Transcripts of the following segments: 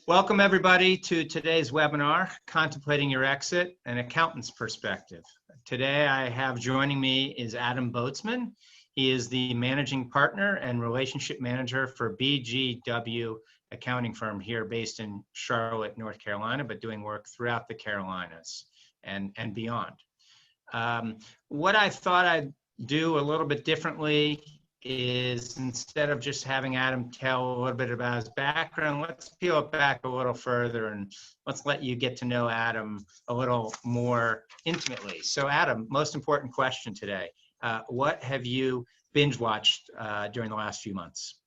Welcome everybody to today's webinar, Contemplating Your Exit, an Accountant's Perspective. Today I have joining me is Adam Boatsman. He is the Managing Partner and Relationship Manager for BGW accounting firm here based in Charlotte, North Carolina, but doing work throughout the Carolinas and beyond. What I thought I'd do a little bit differently is instead of just having Adam tell a little bit about his background, let's peel it back a little further and let's let you get to know Adam a little more intimately. So Adam, most important question today. What have you binge watched during the last few months?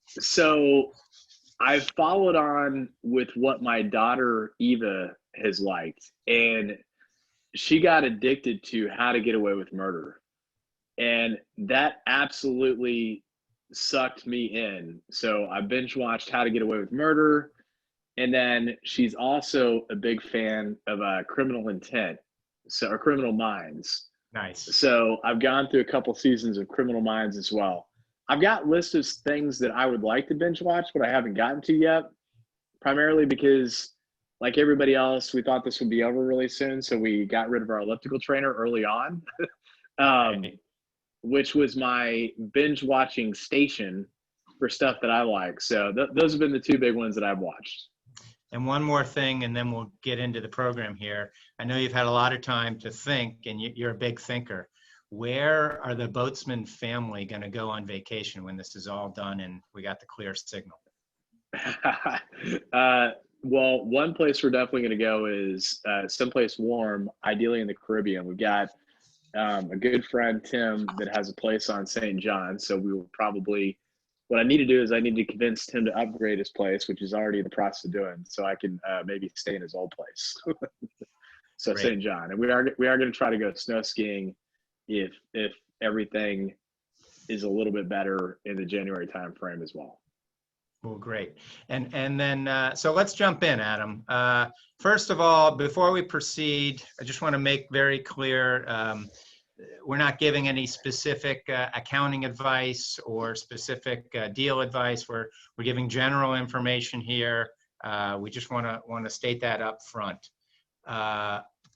So I've followed on with what my daughter Eva has liked, and she got addicted to How to Get Away with Murder, and that absolutely sucked me in. So I binge watched How to Get Away with Murder, and then she's also a big fan of Criminal Intent, or Criminal Minds. Nice. So I've gone through a couple seasons of Criminal Minds as well. I've got lists of things that I would like to binge watch, but I haven't gotten to yet, primarily because, like everybody else, we thought this would be over really soon, so we got rid of our elliptical trainer early on, which was my binge watching station for stuff that I like. So those have been the two big ones that I've watched. And one more thing, and then we'll get into the program here. I know you've had a lot of time to think, and you're a big thinker. Where are the Boatsman family going to go on vacation when this is all done and we got the clear signal? Well, one place we're definitely going to go is someplace warm, ideally in the Caribbean. We've got a good friend, Tim, that has a place on St. John. So we will probably, what I need to do is I need to convince Tim to upgrade his place, which is already in the process of doing, so I can maybe stay in his old place. So Great. St. John. And we are going to try to go snow skiing if everything is a little bit better in the January time frame as well. Well, great. And then, so let's jump in, Adam. First of all, before we proceed, I just want to make very clear, we're not giving any specific accounting advice or specific deal advice. We're giving general information here. We just want to state that up front.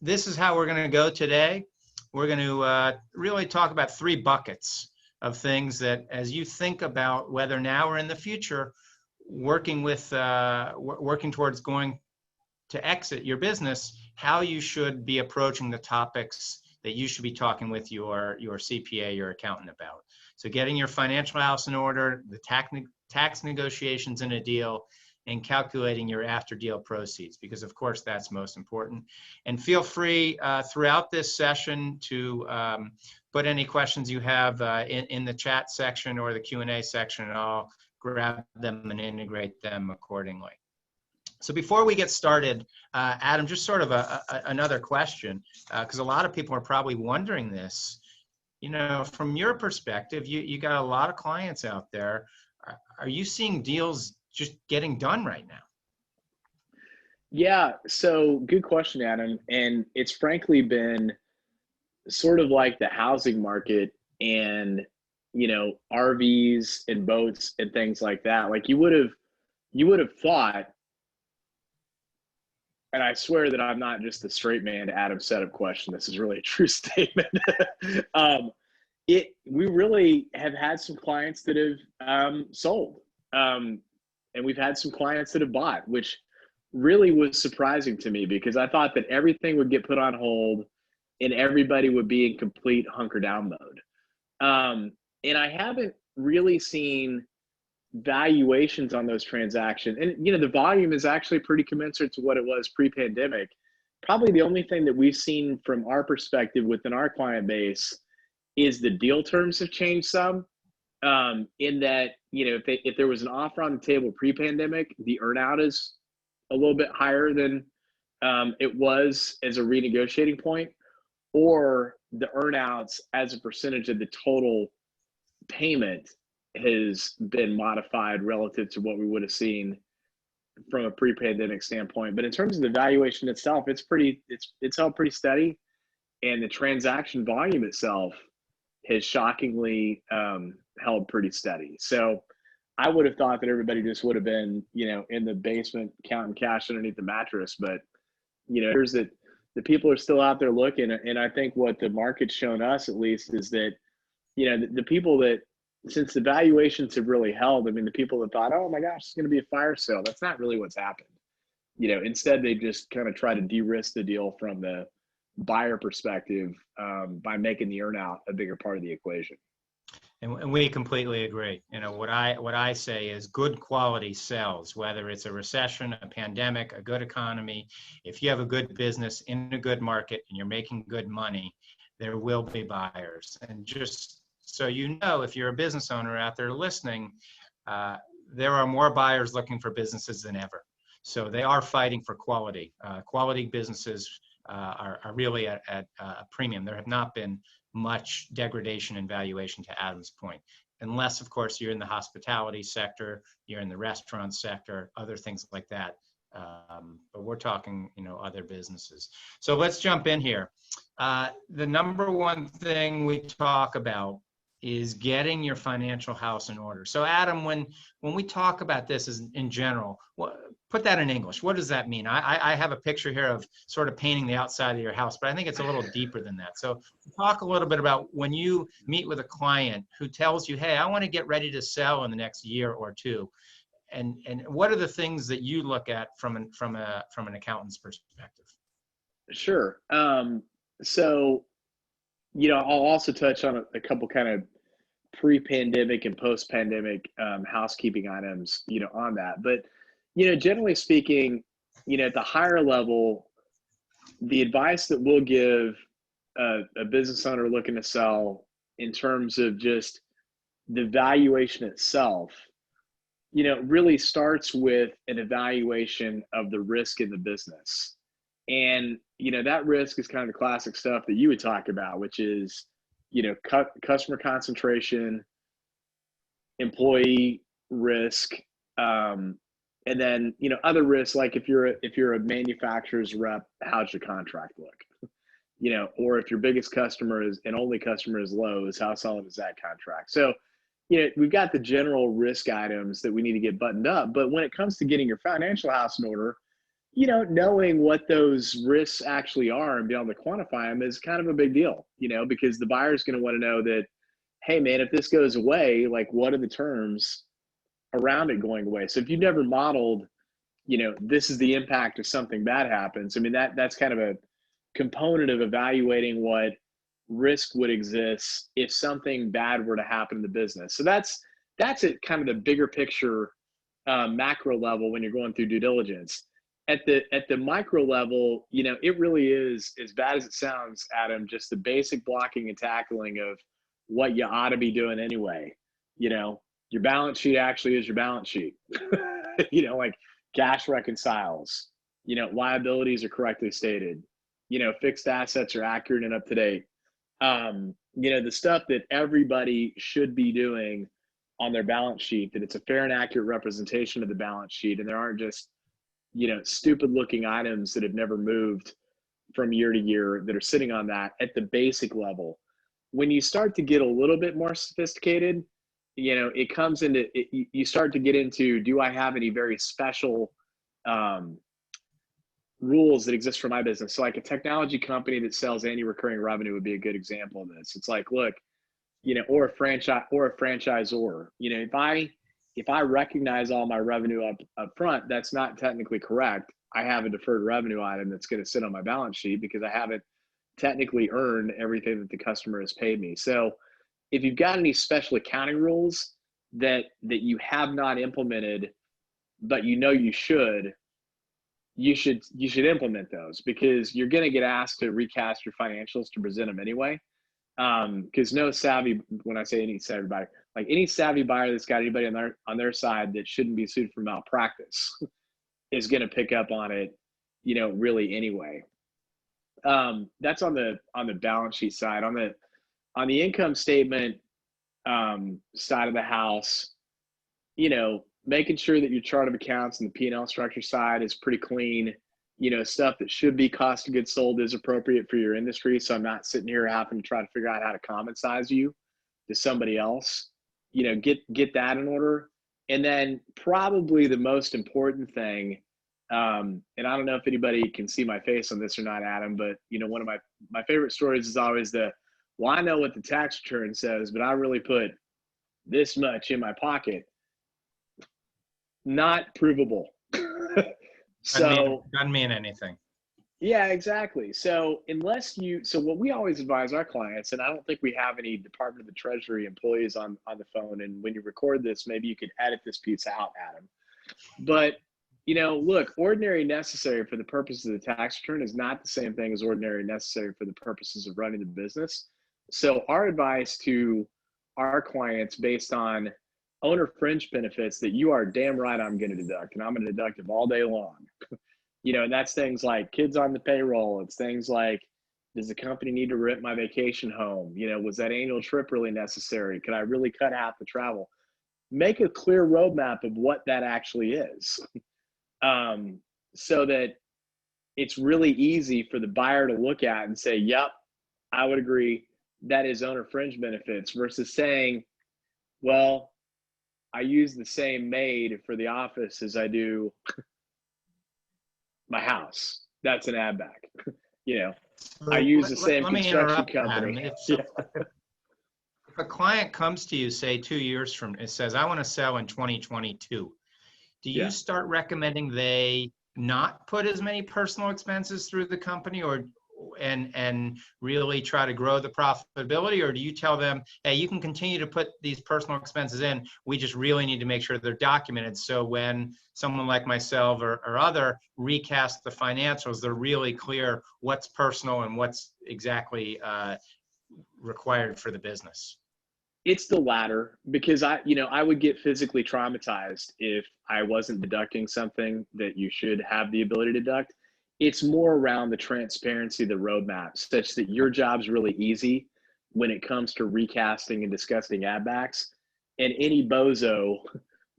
This is how we're going to go today. We're going to really talk about three buckets of things that, as you think about whether now or in the future, working towards going to exit your business, how you should be approaching the topics that you should be talking with your CPA, your accountant about. So getting your financial house in order, the tax negotiations in a deal, and calculating your after deal proceeds, because of course that's most important. And feel free throughout this session to put any questions you have in the chat section or the Q&A section, and I'll grab them and integrate them accordingly. So before we get started, Adam, just sort of another question, because a lot of people are probably wondering this. You know, from your perspective, you got a lot of clients out there. Are you seeing deals just getting done right now? Yeah, so good question, Adam. And it's frankly been sort of like the housing market and, you know, RVs and boats and things like that. Like you would have thought, and I swear that I'm not just the straight man to Adam's setup question. This is really a true statement. We really have had some clients that have sold. And we've had some clients that have bought, which really was surprising to me because I thought that everything would get put on hold and everybody would be in complete hunker down mode. And I haven't really seen valuations on those transactions. And, you know, the volume is actually pretty commensurate to what it was pre-pandemic. Probably the only thing that we've seen from our perspective within our client base is the deal terms have changed some. In that, you know, if there was an offer on the table pre-pandemic, the earnout is a little bit higher than it was as a renegotiating point, or the earnouts as a percentage of the total payment has been modified relative to what we would have seen from a pre-pandemic standpoint. But in terms of the valuation itself, it's held pretty steady, and the transaction volume itself has shockingly held pretty steady. So I would have thought that everybody just would have been, in the basement counting cash underneath the mattress. But, here's that the people are still out there looking. And I think what the market's shown us, at least, is that, the people that, since the valuations have really held, I mean, the people that thought, oh my gosh, it's going to be a fire sale, that's not really what's happened. Instead, they just kind of try to de-risk the deal from the buyer perspective, by making the earnout a bigger part of the equation. And we completely agree. What I say is good quality sells, whether it's a recession, a pandemic, a good economy. If you have a good business in a good market and you're making good money, there will be buyers. And just so you know, if you're a business owner out there listening, there are more buyers looking for businesses than ever. So they are fighting for quality. Quality businesses are really at a premium. There have not been much degradation in valuation, to Adam's point, unless, of course, you're in the hospitality sector, you're in the restaurant sector, other things like that. But we're talking, other businesses. So let's jump in here. The number one thing we talk about is getting your financial house in order. So Adam, when we talk about this as in general, put that in English. What does that mean? I have a picture here of sort of painting the outside of your house, but I think it's a little deeper than that. So talk a little bit about when you meet with a client who tells you, hey, I want to get ready to sell in the next year or two. And what are the things that you look at from an accountant's perspective? Sure. So, I'll also touch on a couple kind of pre-pandemic and post-pandemic housekeeping items, on that. But, generally speaking, at the higher level, the advice that we'll give a business owner looking to sell in terms of just the valuation itself, really starts with an evaluation of the risk in the business. And, that risk is kind of the classic stuff that you would talk about, which is, customer concentration, employee risk, and then, other risks, like if you're a manufacturer's rep, how's your contract look? Or if your biggest customer is and only customer is Lowe's, how solid is that contract? So, we've got the general risk items that we need to get buttoned up. But when it comes to getting your financial house in order, knowing what those risks actually are and being able to quantify them is kind of a big deal, because the buyer's going to want to know that, hey, man, if this goes away, like, what are the terms around it going away? So if you've never modeled, this is the impact if something bad happens. I mean, that's kind of a component of evaluating what risk would exist if something bad were to happen in the business. So that's at kind of the bigger picture, macro level when you're going through due diligence. At the micro level, it really is, as bad as it sounds, Adam, just the basic blocking and tackling of what you ought to be doing anyway. Your balance sheet actually is your balance sheet. Like cash reconciles, liabilities are correctly stated, fixed assets are accurate and up to date. The stuff that everybody should be doing on their balance sheet, that it's a fair and accurate representation of the balance sheet, and there aren't just stupid looking items that have never moved from year to year that are sitting on that at the basic level. When you start to get a little bit more sophisticated, it comes into it, you start to get into, do I have any very special rules that exist for my business? So like a technology company that sells annual recurring revenue would be a good example of this. It's like, look, or a franchisor, if I recognize all my revenue up front, that's not technically correct. I have a deferred revenue item that's going to sit on my balance sheet because I haven't technically earned everything that the customer has paid me. So if you've got any special accounting rules that you have not implemented, but you should implement those, because you're going to get asked to recast your financials to present them anyway. Because when I say any savvy buyer, like any savvy buyer that's got anybody on their side that shouldn't be sued for malpractice is going to pick up on it, really anyway. That's on the balance sheet side. On the income statement side of the house, making sure that your chart of accounts and the P&L structure side is pretty clean. Stuff that should be cost of goods sold is appropriate for your industry. So I'm not sitting here having to try to figure out how to common size you to somebody else. Get that in order. And then probably the most important thing, and I don't know if anybody can see my face on this or not, Adam, but one of my favorite stories is always well, I know what the tax return says, but I really put this much in my pocket. Not provable. So doesn't mean anything. yeah, exactly. So what we always advise our clients, and I don't think we have any Department of the Treasury employees on the phone, and when you record this, maybe you could edit this piece out, Adam. But look, ordinary necessary for the purposes of the tax return is not the same thing as ordinary necessary for the purposes of running the business. So our advice to our clients based on owner fringe benefits that you are damn right I'm going to deduct, and I'm going to deduct them all day long. And that's things like kids on the payroll. It's things like, does the company need to rent my vacation home? Was that annual trip really necessary? Could I really cut out the travel? Make a clear roadmap of what that actually is, so that it's really easy for the buyer to look at and say, yep, I would agree, that is owner fringe benefits, versus saying, well, I use the same maid for the office as I do my house. That's an add back. I use the same construction company. If a client comes to you, say 2 years from, it says, I want to sell in 2022, do you start recommending they not put as many personal expenses through the company, or and really try to grow the profitability? Or do you tell them, hey, you can continue to put these personal expenses in, we just really need to make sure they're documented, so when someone like myself or other recast the financials, they're really clear what's personal and what's exactly required for the business? It's the latter, because I would get physically traumatized if I wasn't deducting something that you should have the ability to deduct. It's more around the transparency of the roadmap, such that your job's really easy when it comes to recasting and discussing add backs. And any bozo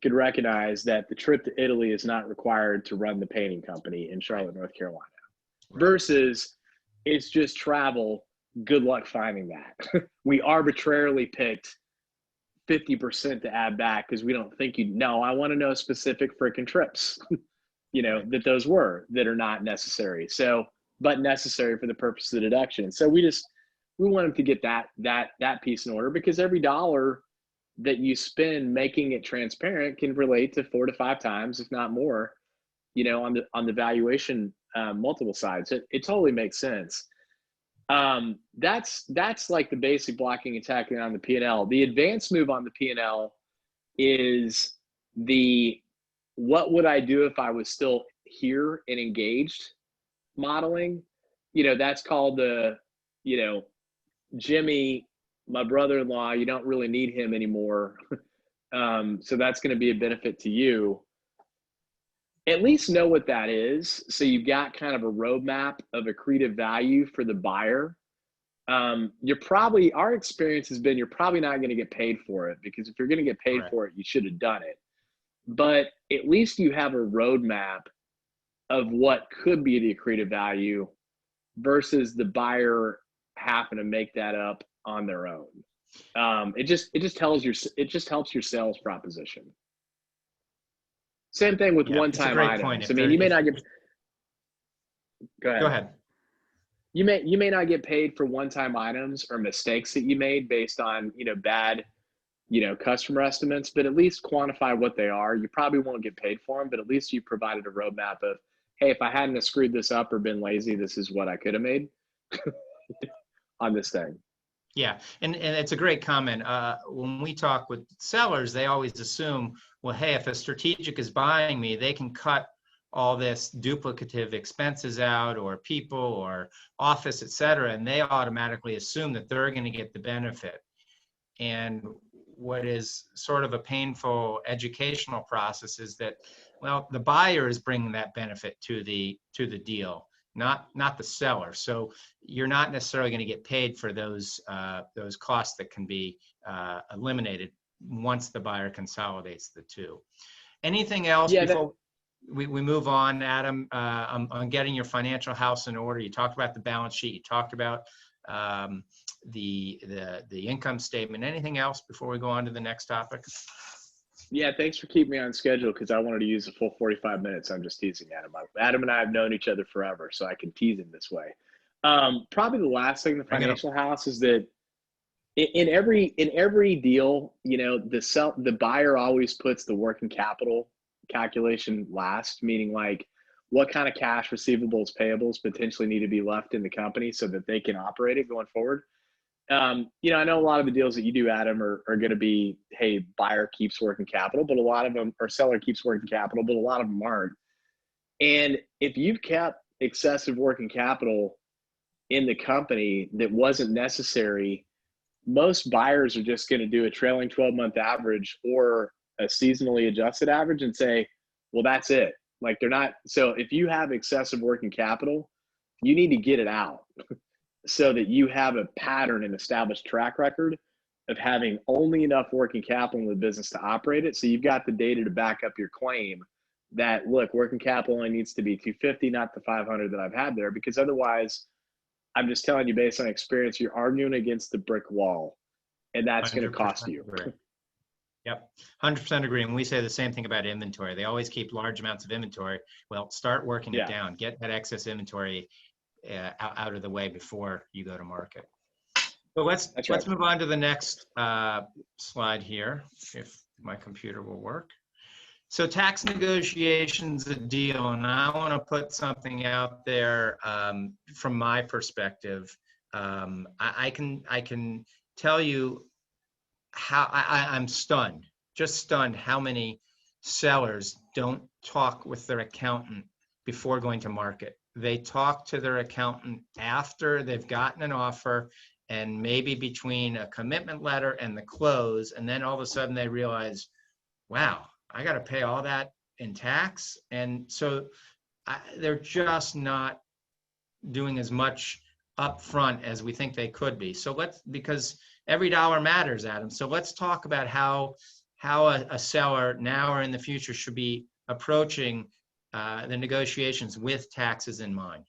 could recognize that the trip to Italy is not required to run the painting company in Charlotte, North Carolina, versus it's just travel. Good luck finding that. We arbitrarily picked 50% to add back because we don't think you know. I want to know specific freaking trips, that those that are not necessary. So, but necessary for the purpose of the deduction. So we want them to get that piece in order, because every dollar that you spend making it transparent can relate to 4 to 5 times, if not more, on the valuation multiple sides. It totally makes sense. That's like the basic blocking and tackling on the P&L. The advanced move on the P&L is what would I do if I was still here and engaged modeling. That's called Jimmy, my brother-in-law, you don't really need him anymore. So that's going to be a benefit to you. At least know what that is, so you've got kind of a roadmap of accretive value for the buyer. Our experience has been, you're probably not going to get paid for it, because if you're going to get paid for it, you should have done it. But at least you have a roadmap of what could be the accretive value, versus the buyer having to make that up on their own. It just helps your sales proposition. Same thing with one-time items. I mean, you may not get. Go ahead. You may not get paid for one-time items or mistakes that you made based on bad customer estimates, but at least quantify what they are. You probably won't get paid for them, but at least you provided a roadmap of, hey, if I hadn't have screwed this up or been lazy, this is what I could have made on this thing. Yeah, and it's a great comment. When we talk with sellers, they always assume, well, hey, if a strategic is buying me, they can cut all this duplicative expenses out, or people or office, et cetera, and they automatically assume that they're going to get the benefit. And what is sort of a painful educational process is that, well, the buyer is bringing that benefit to the deal, not the seller. So you're not necessarily going to get paid for those costs that can be eliminated once the buyer consolidates the two. Anything else before we move on, Adam, on getting your financial house in order? You talked about the balance sheet. You talked about the income statement. Anything else before we go on to the next topic? Yeah, thanks for keeping me on schedule because I wanted to use the full 45 minutes. I'm just teasing Adam. Adam and I have known each other forever, so I can tease him this way. Probably the last thing in the Bring it up. financial house is that in every deal, the buyer always puts the working capital calculation last, meaning like what kind of cash, receivables, payables potentially need to be left in the company so that they can operate it going forward. I know a lot of the deals that you do, Adam, are going to be, hey, buyer keeps working capital, but a lot of them, or seller keeps working capital, but a lot of them aren't. And if you've kept excessive working capital in the company that wasn't necessary, most buyers are just going to do a trailing 12-month average or a seasonally adjusted average and say, well, that's it. Like they're not. So if you have excessive working capital, you need to get it out so that you have a pattern and established track record of having only enough working capital in the business to operate it. So you've got the data to back up your claim that, look, working capital only needs to be 250, not the 500 that I've had there, because otherwise, I'm just telling you based on experience, you're arguing against the brick wall, and that's going to cost 100% you. agree. Yep, 100% agree. And we say the same thing about inventory. They always keep large amounts of inventory. Well, start working it down. Get that excess inventory out of the way before you go to market. But let's move on to the next slide here, if my computer will work. So tax negotiations, a deal, and I want to put something out there from my perspective. I can tell you how I'm stunned, just stunned how many sellers don't talk with their accountant before going to market. They talk to their accountant after they've gotten an offer and maybe between a commitment letter and the close, and then all of a sudden they realize, wow, I got to pay all that in tax. And so they're just not doing as much upfront as we think they could be. So because every dollar matters, Adam. So let's talk about how a seller now or in the future should be approaching the negotiations with taxes in mind.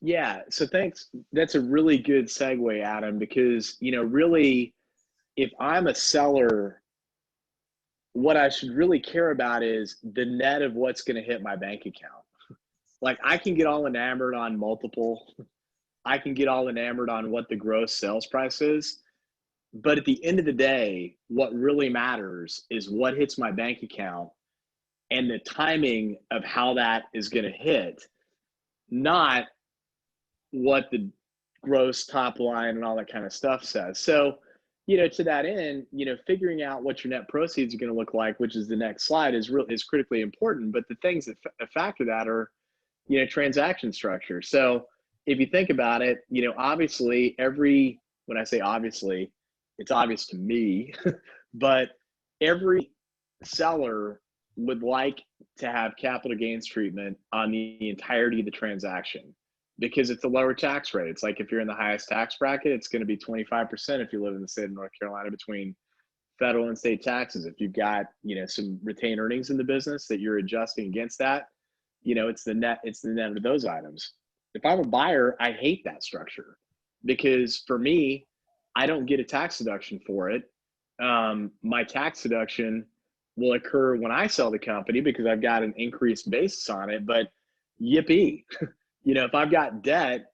Yeah, so thanks. That's a really good segue, Adam, because, really, if I'm a seller, what I should really care about is the net of what's going to hit my bank account. Like I can get all enamored on multiple. I can get all enamored on what the gross sales price is. But at the end of the day, what really matters is what hits my bank account and the timing of how that is going to hit, not what the gross top line and all that kind of stuff says. So, to that end, figuring out what your net proceeds are going to look like, which is the next slide, is critically important. But the things that factor that are, transaction structure. So if you think about it, obviously when I say obviously, it's obvious to me, but every seller would like to have capital gains treatment on the entirety of the transaction because it's a lower tax rate. It's like if you're in the highest tax bracket, it's going to be 25% if you live in the state of North Carolina between federal and state taxes. If you've got, some retained earnings in the business that you're adjusting against that, it's the net of those items. If I'm a buyer, I hate that structure because for me, I don't get a tax deduction for it. My tax deduction will occur when I sell the company because I've got an increased basis on it, but yippee. If I've got debt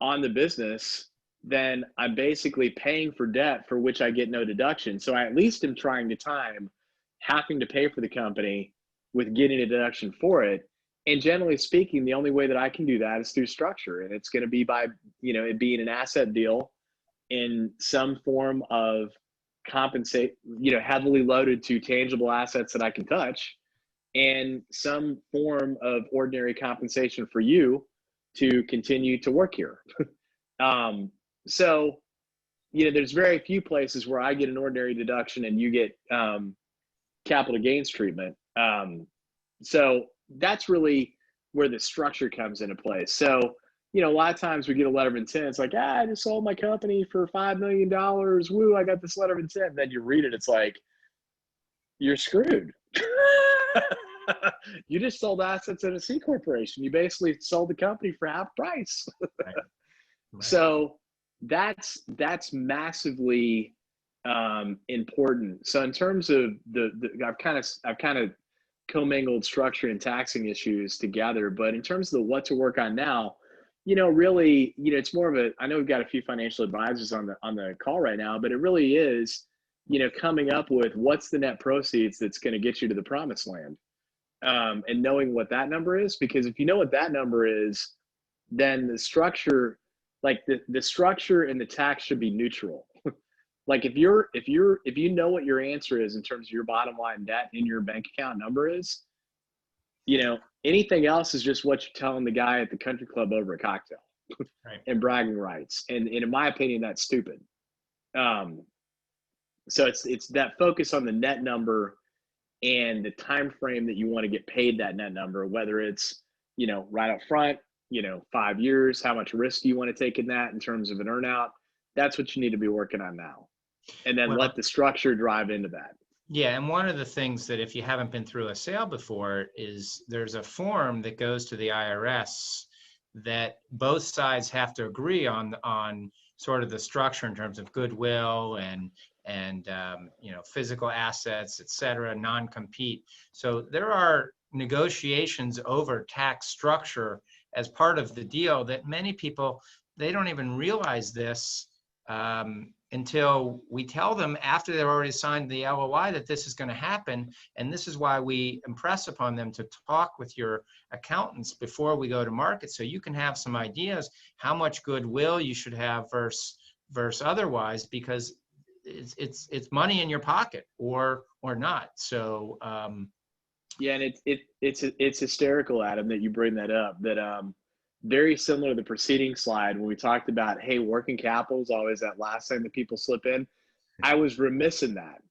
on the business, then I'm basically paying for debt for which I get no deduction. So I at least am trying to time having to pay for the company with getting a deduction for it. And generally speaking, the only way that I can do that is through structure. And it's going to be by, it being an asset deal in some form of compensate, heavily loaded to tangible assets that I can touch, and some form of ordinary compensation for you to continue to work here. So, there's very few places where I get an ordinary deduction and you get capital gains treatment. So that's really where the structure comes into place. So, a lot of times we get a letter of intent. It's like, I just sold my company for $5 million. Woo, I got this letter of intent. And then you read it. It's like, you're screwed. You just sold assets in a C corporation. You basically sold the company for half price. Right. Right. So that's massively important. So in terms of I've kind of commingled structure and taxing issues together, but in terms of the what to work on now, really, it's more of a, I know we've got a few financial advisors on the call right now, but it really is, coming up with what's the net proceeds that's going to get you to the promised land, and knowing what that number is, because if you know what that number is, then the structure, like the structure and the tax should be neutral. Like if you know what your answer is in terms of your bottom line debt in your bank account number is, anything else is just what you're telling the guy at the country club over a cocktail, Right. and bragging rights. And in my opinion, that's stupid. So it's that focus on the net number and the time frame that you want to get paid that net number, whether it's, right up front, 5 years, how much risk do you want to take in that in terms of an earnout? That's what you need to be working on now. And then Well, let the structure drive into that. yeah, and one of the things that if you haven't been through a sale before is there's a form that goes to the IRS that both sides have to agree on sort of the structure in terms of goodwill and physical assets, et cetera, non-compete. So there are negotiations over tax structure as part of the deal that many people, they don't even realize this until we tell them after they've already signed the LOI that this is going to happen. And this is why we impress upon them to talk with your accountants before we go to market, so you can have some ideas how much goodwill you should have versus otherwise, because it's money in your pocket or not. So yeah, and it's hysterical, Adam, that you bring that up. That very similar to the preceding slide when we talked about, hey, working capital is always that last thing that people slip in. I was remiss in that.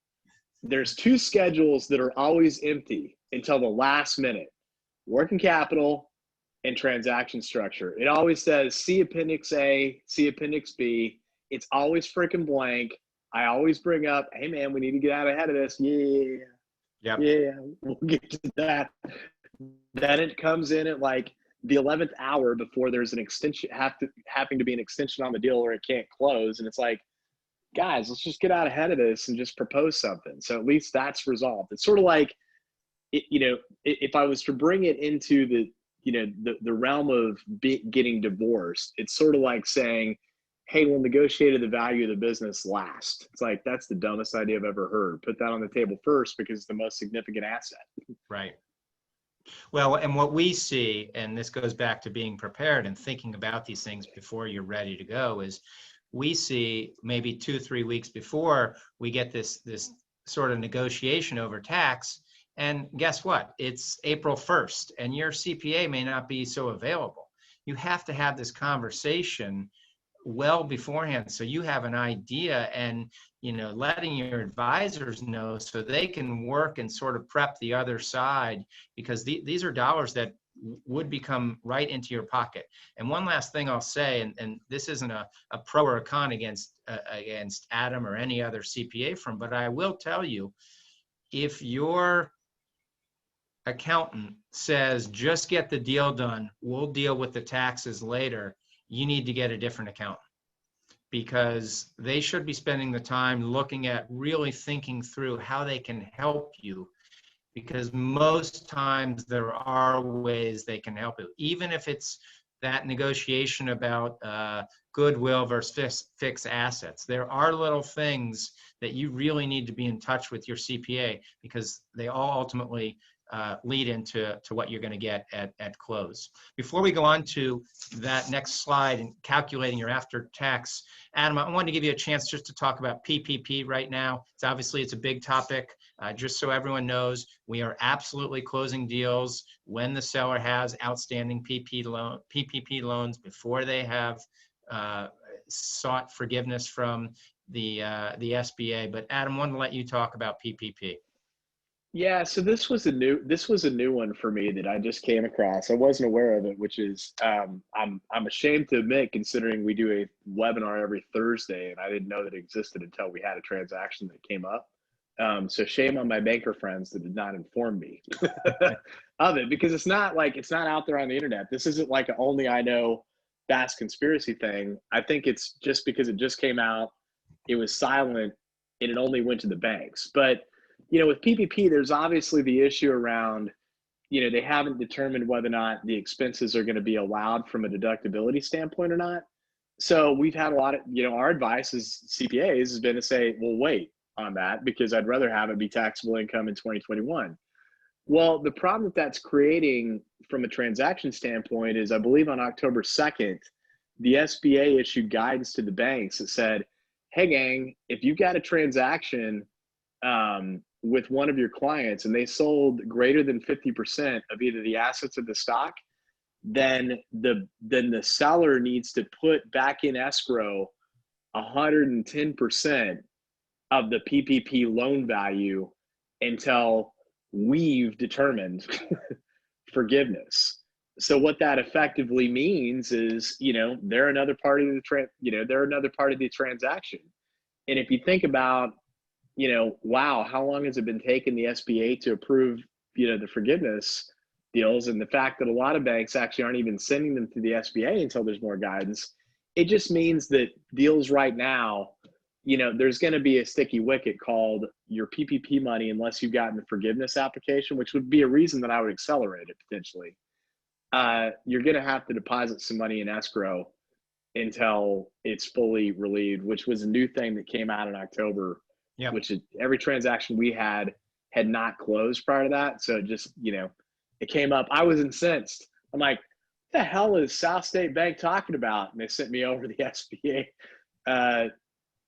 There's two schedules that are always empty until the last minute: working capital and transaction structure. It always says, see Appendix A, see Appendix B. It's always freaking blank. I always bring up, hey man, we need to get out ahead of this. Yeah. Yep. Yeah, we'll get to that. Then it comes in at like the 11th hour before there's an extension, having to be an extension on the deal or it can't close. And it's like, guys, let's just get out ahead of this and just propose something. So at least that's resolved. It's sort of like, if I was to bring it into the realm of getting divorced, it's sort of like saying, hey, we'll negotiate the value of the business last. It's like, that's the dumbest idea I've ever heard. Put that on the table first because it's the most significant asset. Right. Well, and what we see, and this goes back to being prepared and thinking about these things before you're ready to go, is we see maybe 2-3 weeks before we get this sort of negotiation over tax. And guess what? It's April 1st and your CPA may not be so available. You have to have this conversation well beforehand so you have an idea, and letting your advisors know so they can work and sort of prep the other side, because these are dollars that would become right into your pocket. And one last thing I'll say, and this isn't a pro or a con against Adam or any other CPA firm, but I will tell you, if your accountant says just get the deal done, we'll deal with the taxes later, you need to get a different accountant, because they should be spending the time looking at really thinking through how they can help you, because most times there are ways they can help you, even if it's that negotiation about goodwill versus fixed assets. There are little things that you really need to be in touch with your CPA, because they all ultimately lead into what you're going to get at close. Before we go on to that next slide and calculating your after-tax, Adam, I wanted to give you a chance just to talk about PPP right now. It's a big topic. Just so everyone knows, we are absolutely closing deals when the seller has outstanding PPP loans before they have sought forgiveness from the SBA. But Adam, I wanted to let you talk about PPP. Yeah, so this was a new one for me that I just came across. I wasn't aware of it, which is I'm ashamed to admit, considering we do a webinar every Thursday, and I didn't know that it existed until we had a transaction that came up. So shame on my banker friends that did not inform me of it, because it's not out there on the internet. This isn't like an only I know vast conspiracy thing. I think it's just because it just came out, it was silent and it only went to the banks. But, with PPP, there's obviously the issue around, they haven't determined whether or not the expenses are going to be allowed from a deductibility standpoint or not. So we've had a lot of, our advice as CPAs has been to say, well, wait on that, because I'd rather have it be taxable income in 2021. Well, the problem that that's creating from a transaction standpoint is, I believe on October 2nd, the SBA issued guidance to the banks that said, hey, gang, if you've got a transaction with one of your clients and they sold greater than 50% of either the assets or the stock, then the seller needs to put back in escrow 110% of the PPP loan value until we've determined forgiveness. So what that effectively means is, they're another part of the transaction. And if you think about, wow, how long has it been taking the SBA to approve, the forgiveness deals, and the fact that a lot of banks actually aren't even sending them to the SBA until there's more guidance, it just means that deals right now, there's going to be a sticky wicket called your PPP money unless you've gotten the forgiveness application, which would be a reason that I would accelerate it potentially. You're going to have to deposit some money in escrow until it's fully relieved, which was a new thing that came out in October, which is, every transaction we had not closed prior to that. So it just, it came up. I was incensed. I'm like, what the hell is South State Bank talking about? And they sent me over the SBA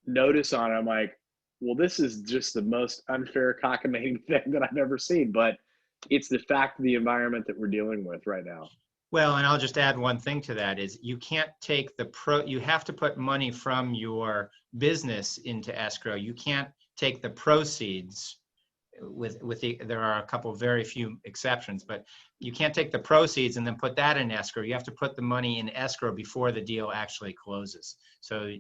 notice on it. I'm like, well, this is just the most unfair cockamamie thing that I've ever seen. But it's the fact of the environment that we're dealing with right now. Well, and I'll just add one thing to that is you can't take you have to put money from your business into escrow. You can't take the proceeds there are a couple very few exceptions, but you can't take the proceeds and then put that in escrow. You have to put the money in escrow before the deal actually closes. So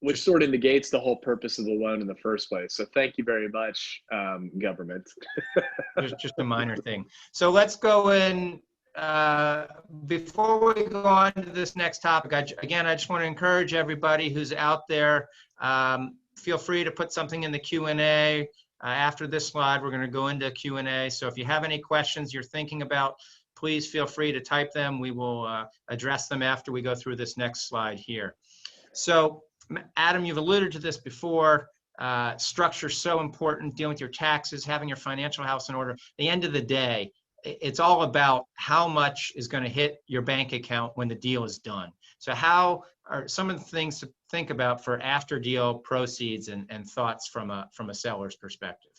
which sort of negates the whole purpose of the loan in the first place. So thank you very much, government. just a minor thing. So let's go in. Before we go on to this next topic, I just want to encourage everybody who's out there, feel free to put something in the Q&A. After this slide, we're going to go into Q&A. So if you have any questions you're thinking about, please feel free to type them. We will address them after we go through this next slide here. So Adam, you've alluded to this before. Structure is so important, dealing with your taxes, having your financial house in order. At the end of the day, it's all about how much is going to hit your bank account when the deal is done. So how are some of the things to think about for after deal proceeds and thoughts from a seller's perspective?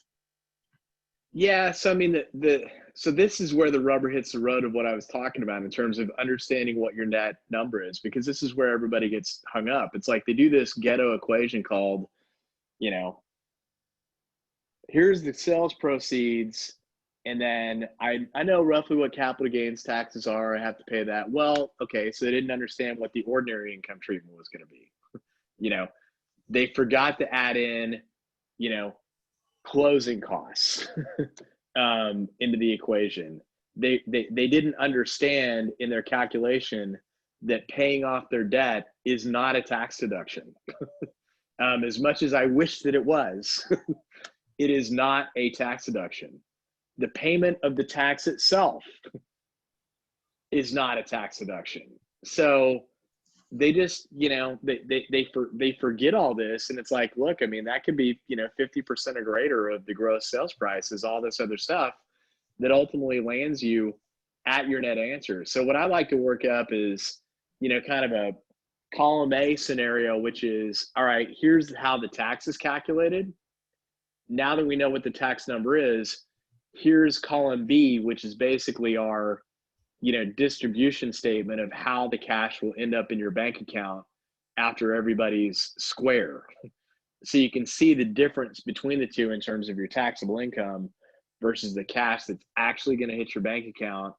Yeah, so I mean, so this is where the rubber hits the road of what I was talking about in terms of understanding what your net number is, because this is where everybody gets hung up. It's like they do this ghetto equation called, here's the sales proceeds, and then I know roughly what capital gains taxes are. I have to pay that. Well, okay, so they didn't understand what the ordinary income treatment was going to be. They forgot to add in, closing costs into the equation. They didn't understand in their calculation that paying off their debt is not a tax deduction. As much as I wish that it was, it is not a tax deduction. The payment of the tax itself is not a tax deduction. So they just, they forget all this. And it's like, look, I mean, that could be, 50% or greater of the gross sales price is all this other stuff that ultimately lands you at your net answer. So what I like to work up is, kind of a column A scenario, which is, all right, here's how the tax is calculated. Now that we know what the tax number is, here's column B, which is basically our, distribution statement of how the cash will end up in your bank account after everybody's square. So you can see the difference between the two in terms of your taxable income versus the cash that's actually going to hit your bank account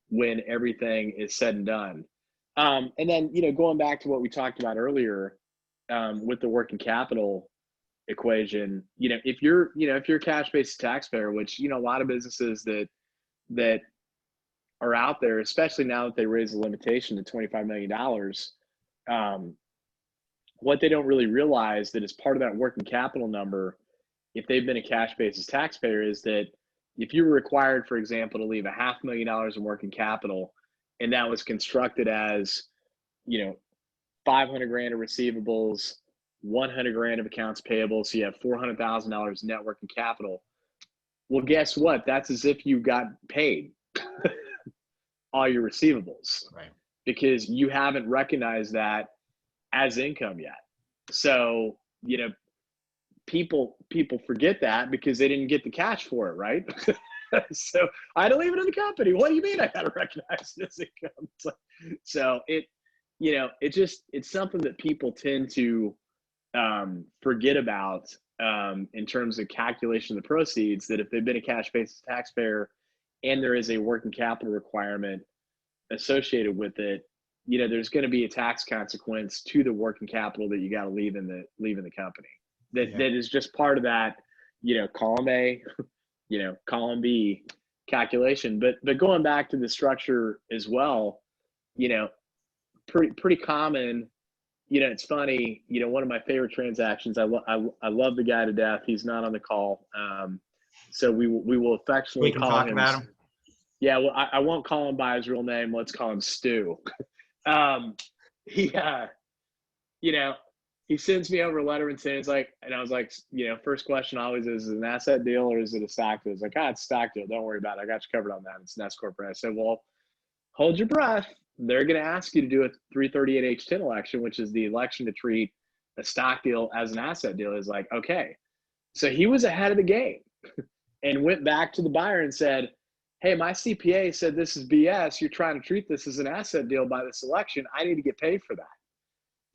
when everything is said and done. And then, going back to what we talked about earlier with the working capital equation, if you're a cash-based taxpayer, which, a lot of businesses that are out there, especially now that they raise the limitation to $25 million, what they don't really realize that as part of that working capital number, if they've been a cash basis taxpayer, is that if you were required, for example, to leave $500,000 in working capital, and that was constructed as, 500 grand of receivables, 100 grand of accounts payable, so you have $400,000 net working capital. Well, guess what? That's as if you got paid all your receivables, Right. because you haven't recognized that as income yet. So, people forget that because they didn't get the cash for it, right? So I had to leave it in the company. What do you mean I got to recognize this income? So it's something that people tend to forget about in terms of calculation of the proceeds, that if they've been a cash basis taxpayer and there is a working capital requirement associated with it, there's going to be a tax consequence to the working capital that you got to leave in the company. That is just part of that, column A, column B calculation. But going back to the structure as well, pretty common. It's funny. One of my favorite transactions. I love the guy to death. He's not on the call, so we will affectionately call him. About him. Yeah, well, I won't call him by his real name. Let's call him Stu. He sends me over a letter and says, and I was like, first question always is it an asset deal or is it a stock deal? It's like, it's a stock deal. Don't worry about it. I got you covered on that. It's an S corporate. I said, well, hold your breath. They're going to ask you to do a 338H10 election, which is the election to treat a stock deal as an asset deal. Is like, okay. So he was ahead of the game and went back to the buyer and said, hey, my CPA said this is BS. You're trying to treat this as an asset deal by this election. I need to get paid for that.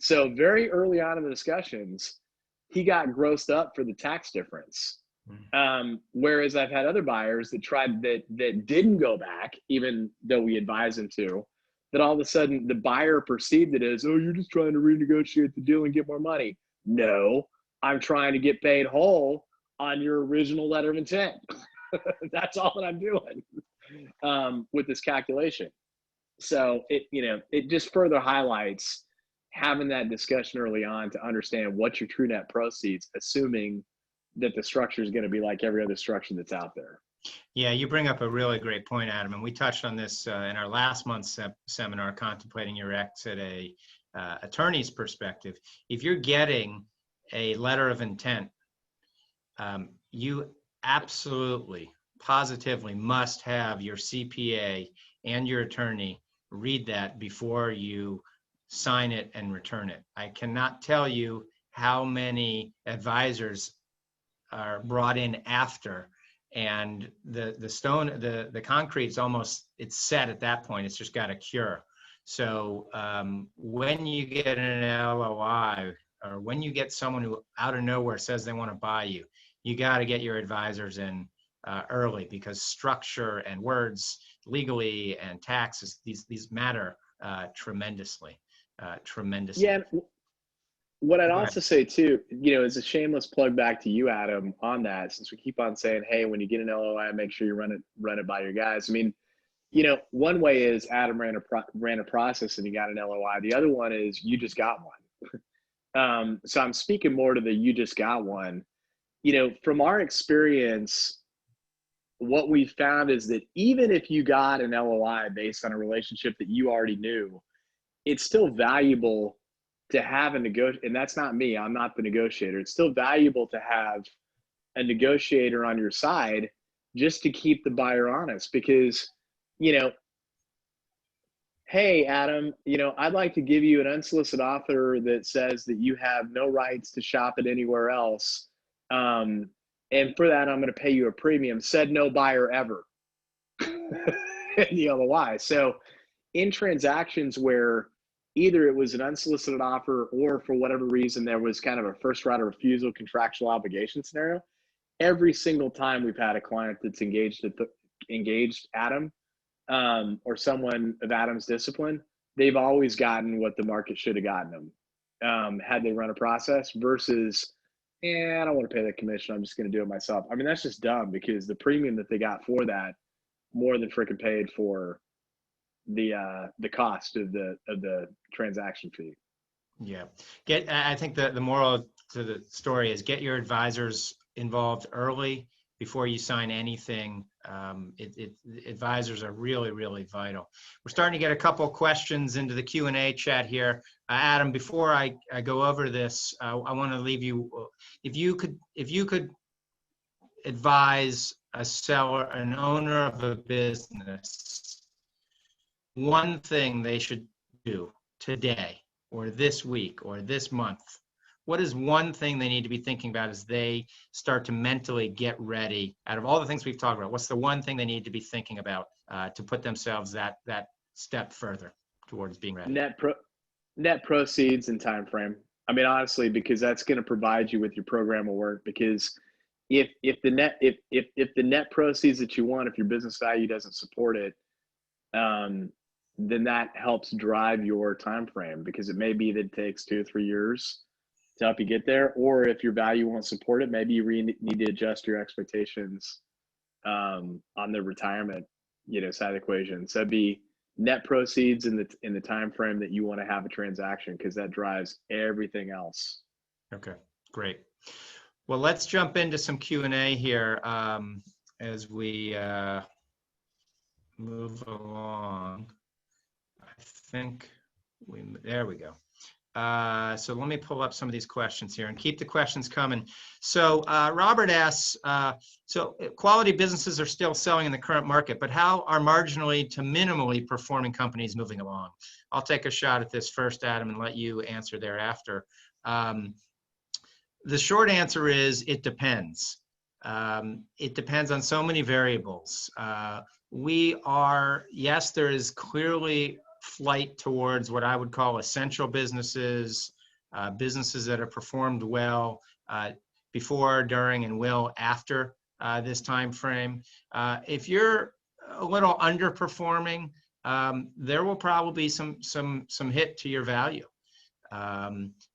So very early on in the discussions, he got grossed up for the tax difference. Whereas I've had other buyers that didn't go back, even though we advised them to, that all of a sudden the buyer perceived it as, oh, you're just trying to renegotiate the deal and get more money. No, I'm trying to get paid whole on your original letter of intent. That's all that I'm doing with this calculation. So it just further highlights having that discussion early on to understand what's your true net proceeds, assuming that the structure is going to be like every other structure that's out there. Yeah, you bring up a really great point, Adam, and we touched on this in our last month's seminar, Contemplating Your Exit, a attorney's perspective. If you're getting a letter of intent, you absolutely, positively must have your CPA and your attorney read that before you sign it and return it. I cannot tell you how many advisors are brought in after, and the concrete's almost, it's set at that point. It's just got to cure. So when you get an LOI, or when you get someone who out of nowhere says they want to buy you, you got to get your advisors in early, because structure and words legally and taxes, these matter tremendously. Yeah. What I'd also say too, is a shameless plug back to you, Adam, on that, since we keep on saying, hey, when you get an LOI, make sure you run it by your guys. I mean, one way is Adam ran a process and he got an LOI. The other one is you just got one. So I'm speaking more to the you just got one. From our experience, what we found is that even if you got an LOI based on a relationship that you already knew, it's still valuable to have a negotiator. And that's not me. I'm not the negotiator. It's still valuable to have a negotiator on your side just to keep the buyer honest, because, hey, Adam, I'd like to give you an unsolicited offer that says that you have no rights to shop it anywhere else. And for that, I'm going to pay you a premium. Said no buyer ever. The LOI. So in transactions where either it was an unsolicited offer or for whatever reason there was kind of a first right of refusal contractual obligation scenario, every single time we've had a client that's engaged Adam or someone of Adam's discipline, they've always gotten what the market should have gotten them had they run a process, versus, I don't want to pay that commission, I'm just going to do it myself. I mean, that's just dumb, because the premium that they got for that more than freaking paid for the cost of the transaction fee. Yeah. I think the moral to the story is get your advisors involved early before you sign anything. Advisors are really, really vital. We're starting to get a couple of questions into the Q&A chat here. Adam, before I go over this, I want to leave you, if you could advise a seller, an owner of a business, one thing they should do today or this week or this month, what is one thing they need to be thinking about as they start to mentally get ready? Out of all the things we've talked about, what's the one thing they need to be thinking about to put themselves that step further towards being ready? Net proceeds and time frame. I mean, honestly, because that's going to provide you with your program of work. Because if the net proceeds that you want, if your business value doesn't support it, then that helps drive your time frame, because it may be that it takes 2 or 3 years to help you get there. Or if your value won't support it, maybe you need to adjust your expectations on the retirement, side of the equation. So it'd be net proceeds in the time frame that you want to have a transaction, because that drives everything else. Okay, great. Well, let's jump into some Q&A here as we move along. I think there we go. So let me pull up some of these questions here and keep the questions coming. So Robert asks, so quality businesses are still selling in the current market, but how are marginally to minimally performing companies moving along? I'll take a shot at this first, Adam, and let you answer thereafter. The short answer is it depends. It depends on so many variables. Yes, there is clearly flight towards what I would call essential businesses, businesses that have performed well before, during, and will after this time frame. If you're a little underperforming, there will probably be some hit to your value.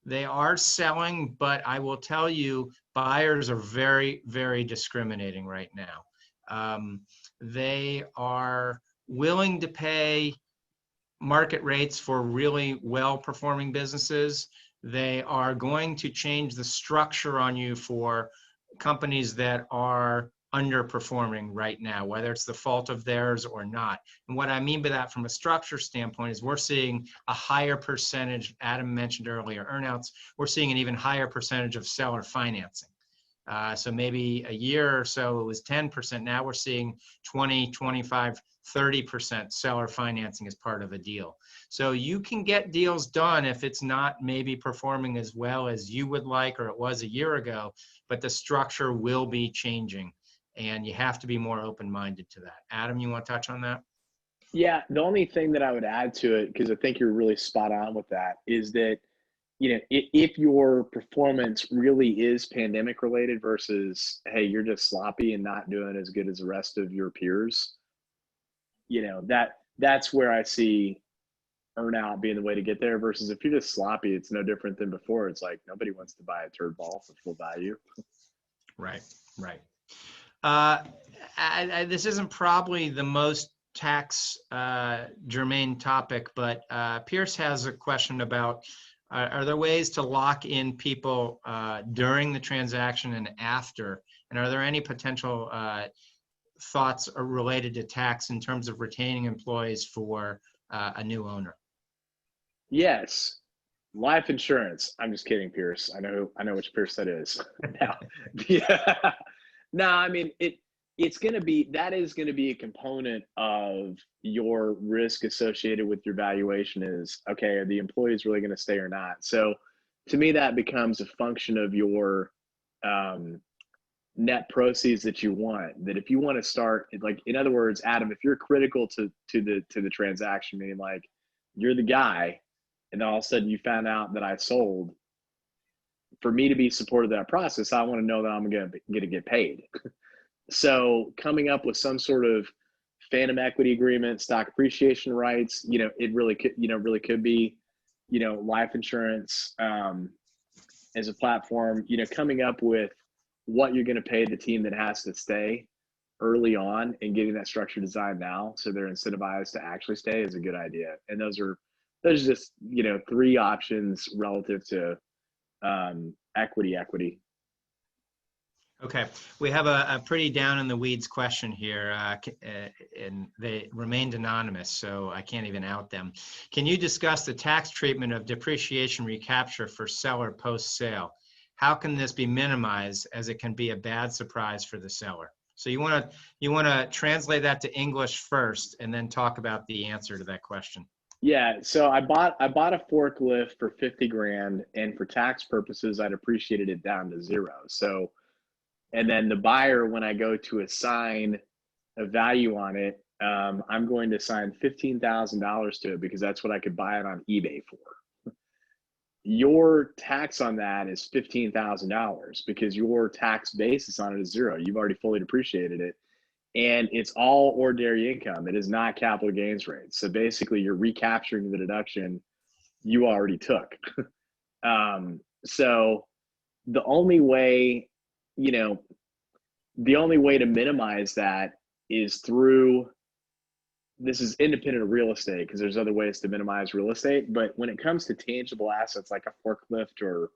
They are selling, but I will tell you, buyers are very, very discriminating right now. They are willing to pay market rates for really well-performing businesses. They are going to change the structure on you for companies that are underperforming right now, whether it's the fault of theirs or not. And what I mean by that from a structure standpoint is we're seeing a higher percentage, Adam mentioned earlier, earnouts, we're seeing an even higher percentage of seller financing. So maybe a year or so it was 10%. Now we're seeing 20, 25, 30% seller financing as part of a deal. So you can get deals done if it's not maybe performing as well as you would like or it was a year ago, but the structure will be changing and you have to be more open-minded to that. Adam, you want to touch on that? Yeah, the only thing that I would add to it, because I think you're really spot on with that, is that if your performance really is pandemic related versus, hey, you're just sloppy and not doing as good as the rest of your peers, that's where I see earnout being the way to get there. Versus if you're just sloppy, it's no different than before. It's like nobody wants to buy a turd ball for full value. Right. This isn't probably the most tax germane topic, but Pierce has a question about are there ways to lock in people during the transaction and after? And are there any potential thoughts related to tax in terms of retaining employees for a new owner? Yes. Life insurance. I'm just kidding, Pierce. I know which Pierce that is. Now, yeah. No, I mean that is going to be a component of your risk associated with your valuation. Is okay, are the employees really going to stay or not? So, to me, that becomes a function of your net proceeds that you want. That if you want to start, like in other words, Adam, if you're critical to the transaction, meaning like you're the guy, and then all of a sudden you found out that I sold, for me to be supportive of that process, I want to know that I'm going to get paid. So coming up with some sort of phantom equity agreement, stock appreciation rights, it really could be, life insurance as a platform, coming up with what you're going to pay the team that has to stay early on and getting that structure designed now so they're incentivized to actually stay is a good idea. And those are there's just, three options relative to equity. Okay, we have a pretty down in the weeds question here, and they remained anonymous, so I can't even out them. Can you discuss the tax treatment of depreciation recapture for seller post-sale? How can this be minimized, as it can be a bad surprise for the seller? So you want to translate that to English first, and then talk about the answer to that question. Yeah, so I bought a forklift for 50 grand, and for tax purposes, I'd appreciated it down to zero. So, and then the buyer, when I go to assign a value on it, I'm going to assign $15,000 to it because that's what I could buy it on eBay for. Your tax on that is $15,000 because your tax basis on it is zero. You've already fully depreciated it, and it's all ordinary income. It is not capital gains rate. So basically, you're recapturing the deduction you already took. So the only way, the only way to minimize that is through, this is independent of real estate because there's other ways to minimize real estate. But when it comes to tangible assets like a forklift or,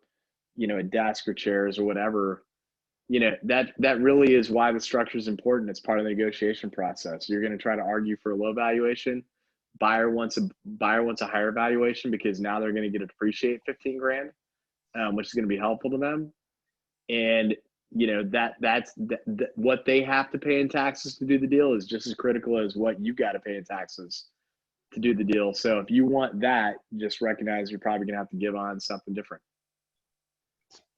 a desk or chairs or whatever, that really is why the structure is important. It's part of the negotiation process. You're going to try to argue for a low valuation. Buyer wants a higher valuation because now they're going to get to depreciate 15 grand, which is going to be helpful to them. And that's what they have to pay in taxes to do the deal is just as critical as what you got to pay in taxes to do the deal. So if you want that, just recognize you're probably going to have to give on something different.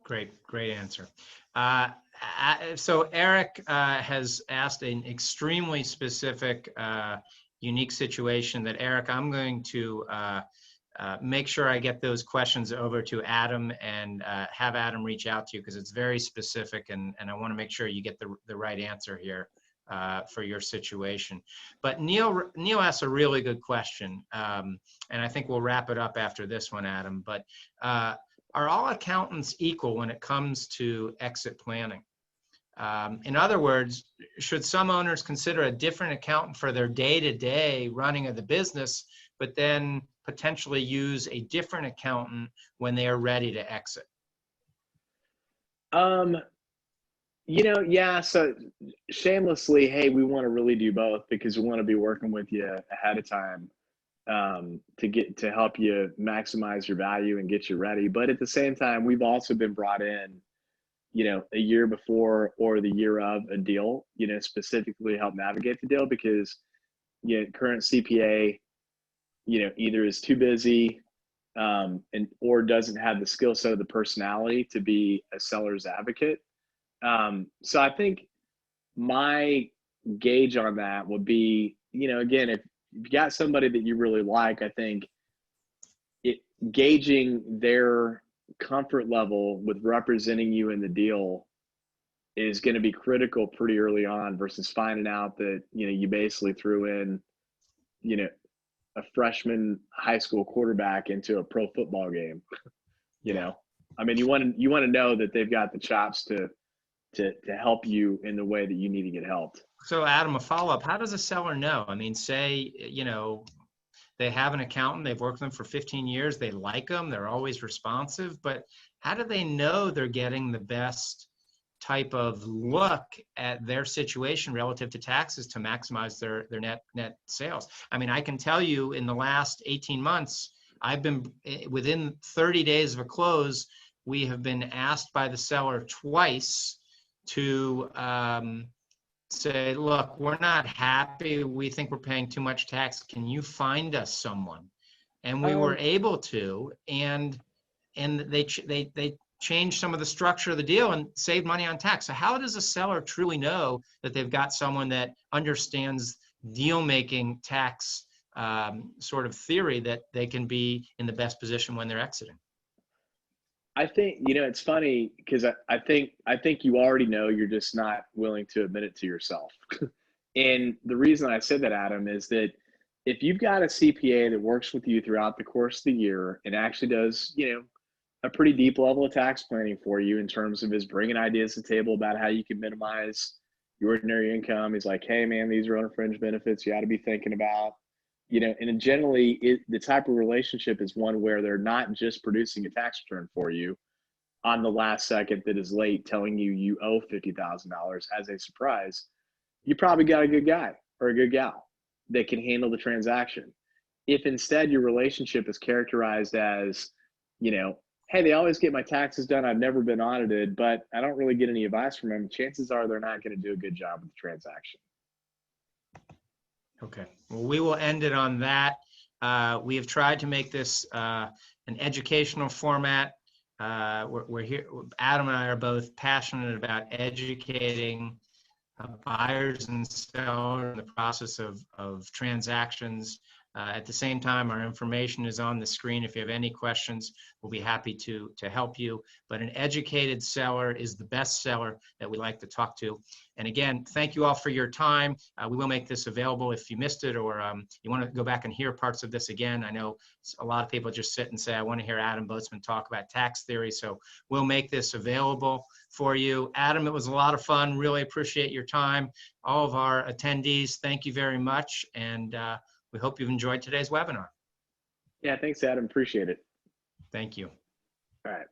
Great answer. So Eric has asked an extremely specific, unique situation that, Eric, I'm going to make sure I get those questions over to Adam and have Adam reach out to you because it's very specific, and I want to make sure you get the right answer here for your situation. But Neil asked a really good question, and I think we'll wrap it up after this one, Adam. But are all accountants equal when it comes to exit planning? In other words, should some owners consider a different accountant for their day-to-day running of the business, but then potentially use a different accountant when they are ready to exit? Yeah, so shamelessly, hey, we want to really do both because we want to be working with you ahead of time to help you maximize your value and get you ready. But at the same time, we've also been brought in, a year before or the year of a deal, specifically help navigate the deal because, current CPA, either is too busy or doesn't have the skill set of the personality to be a seller's advocate. So I think my gauge on that would be, again, if you got somebody that you really like, I think gauging their comfort level with representing you in the deal is going to be critical pretty early on versus finding out that, you basically threw in, a freshman high school quarterback into a pro football game. I mean, you want to know that they've got the chops to help you in the way that you need to get helped. So Adam, a follow-up, how does a seller know? I mean, say, they have an accountant, they've worked with them for 15 years, they like them, they're always responsive, but how do they know they're getting the best type of look at their situation relative to taxes to maximize their net sales? I mean, I can tell you in the last 18 months, I've been within 30 days of a close, we have been asked by the seller twice to say, look, we're not happy. We think we're paying too much tax. Can you find us someone? And we were able to, and they changed some of the structure of the deal and saved money on tax. So how does a seller truly know that they've got someone that understands deal-making tax sort of theory that they can be in the best position when they're exiting? I think, it's funny because I think you already know, you're just not willing to admit it to yourself. And the reason I said that, Adam, is that if you've got a CPA that works with you throughout the course of the year and actually does, a pretty deep level of tax planning for you in terms of his bringing ideas to the table about how you can minimize your ordinary income. He's like, hey man, these are other fringe benefits you ought to be thinking about. and generally the type of relationship is one where they're not just producing a tax return for you on the last second that is late, telling you owe $50,000 as a surprise. You probably got a good guy or a good gal that can handle the transaction. If instead your relationship is characterized as, hey, they always get my taxes done, I've never been audited, but I don't really get any advice from them, chances are they're not going to do a good job with the transaction. Okay, well, we will end it on that. We have tried to make this an educational format. We're here, Adam and I are both passionate about educating buyers and sellers in the process of transactions. At the same time, our information is on the screen. If you have any questions, we'll be happy to help you. But an educated seller is the best seller that we like to talk to. And again, thank you all for your time. We will make this available if you missed it, or you want to go back and hear parts of this again. I know a lot of people just sit and say, I want to hear Adam Boatsman talk about tax theory. So we'll make this available for you. Adam, it was a lot of fun. Really appreciate your time. All of our attendees, thank you very much. And we hope you've enjoyed today's webinar. Yeah, thanks, Adam. Appreciate it. Thank you. All right.